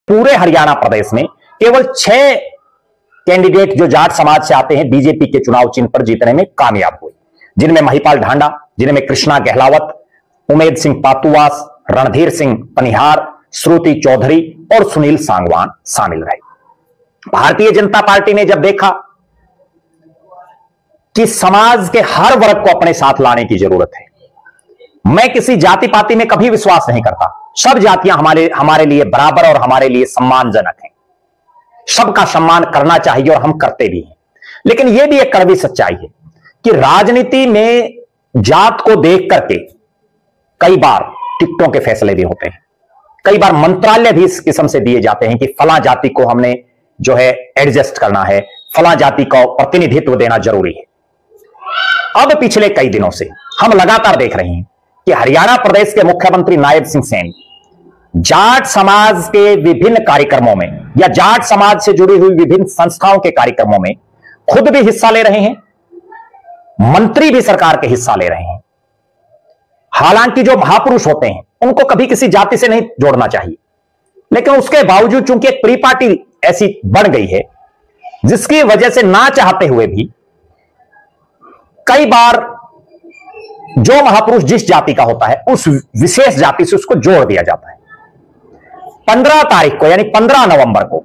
पूरे हरियाणा प्रदेश में केवल 6 कैंडिडेट जो जाट समाज से आते हैं बीजेपी के चुनाव चिन्ह पर जीतने में कामयाब हुए, जिनमें महिपाल ढांडा, जिनमें कृष्णा गहलावत, उमेद सिंह पातुवास, रणधीर सिंह पनिहार, श्रुति चौधरी और सुनील सांगवान शामिल रहे। भारतीय जनता पार्टी ने जब देखा कि समाज के हर वर्ग को अपने साथ लाने की जरूरत है, मैं किसी जाति पाति में कभी विश्वास नहीं करता, सब जातियां हमारे लिए बराबर और हमारे लिए सम्मानजनक हैं, सबका सम्मान करना चाहिए और हम करते भी हैं। लेकिन यह भी एक कड़वी सच्चाई है कि राजनीति में जात को देख करके कई बार टिकटों के फैसले भी होते हैं, कई बार मंत्रालय भी इस किस्म से दिए जाते हैं कि फला जाति को हमने जो है एडजस्ट करना है, फला जाति को प्रतिनिधित्व देना जरूरी है। अब पिछले कई दिनों से हम लगातार देख रहे हैं कि हरियाणा प्रदेश के मुख्यमंत्री नायब सिंह सैनी जाट समाज के विभिन्न कार्यक्रमों में या जाट समाज से जुड़ी हुई विभिन्न संस्थाओं के कार्यक्रमों में खुद भी हिस्सा ले रहे हैं, मंत्री भी सरकार के हिस्सा ले रहे हैं। हालांकि जो महापुरुष होते हैं उनको कभी किसी जाति से नहीं जोड़ना चाहिए, लेकिन उसके बावजूद चूंकि एक प्री पार्टी ऐसी बन गई है जिसकी वजह से ना चाहते हुए भी कई बार जो महापुरुष जिस जाति का होता है उस विशेष जाति से उसको जोड़ दिया जाता है। 15 तारीख को यानी 15 नवंबर को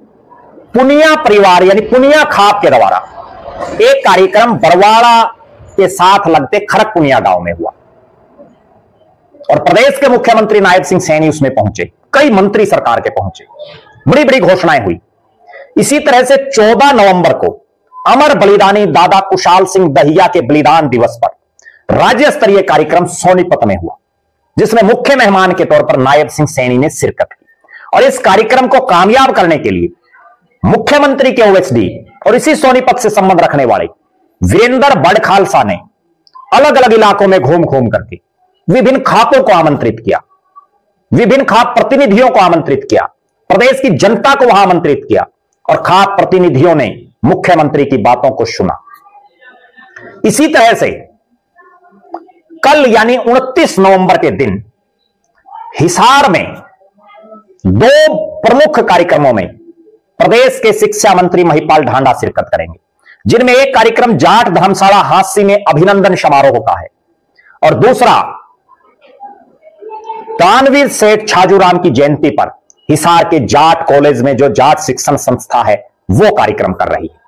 पुनिया परिवार यानी पुनिया खाप के द्वारा एक कार्यक्रम बरवाड़ा के साथ लगते खरक पुनिया गांव में हुआ और प्रदेश के मुख्यमंत्री नायब सिंह सैनी उसमें पहुंचे, कई मंत्री सरकार के पहुंचे, बड़ी बड़ी घोषणाएं हुई। इसी तरह से 14 नवंबर को अमर बलिदानी दादा कुशाल सिंह दहिया के बलिदान दिवस पर राज्य स्तरीय कार्यक्रम सोनीपत में हुआ, जिसमें मुख्य मेहमान के तौर पर नायब सिंह सैनी ने शिरकत की। और इस कार्यक्रम को कामयाब करने के लिए मुख्यमंत्री के ओएसडी और इसी सोनीपत से संबंध रखने वाले वीरेंद्र बड़खालसा ने अलग अलग इलाकों में घूम घूम करके विभिन्न खापों को आमंत्रित किया, विभिन्न खाप प्रतिनिधियों को आमंत्रित किया, प्रदेश की जनता को वहां आमंत्रित किया और खाप प्रतिनिधियों ने मुख्यमंत्री की बातों को सुना। इसी तरह से कल यानी 29 नवंबर के दिन हिसार में 2 प्रमुख कार्यक्रमों में प्रदेश के शिक्षा मंत्री महिपाल ढांडा शिरकत करेंगे, जिनमें एक कार्यक्रम जाट धर्मशाला हांसी में अभिनंदन समारोह का है और दूसरा दानवीर सेठ छाजूराम की जयंती पर हिसार के जाट कॉलेज में जो जाट शिक्षण संस्था है वो कार्यक्रम कर रही है।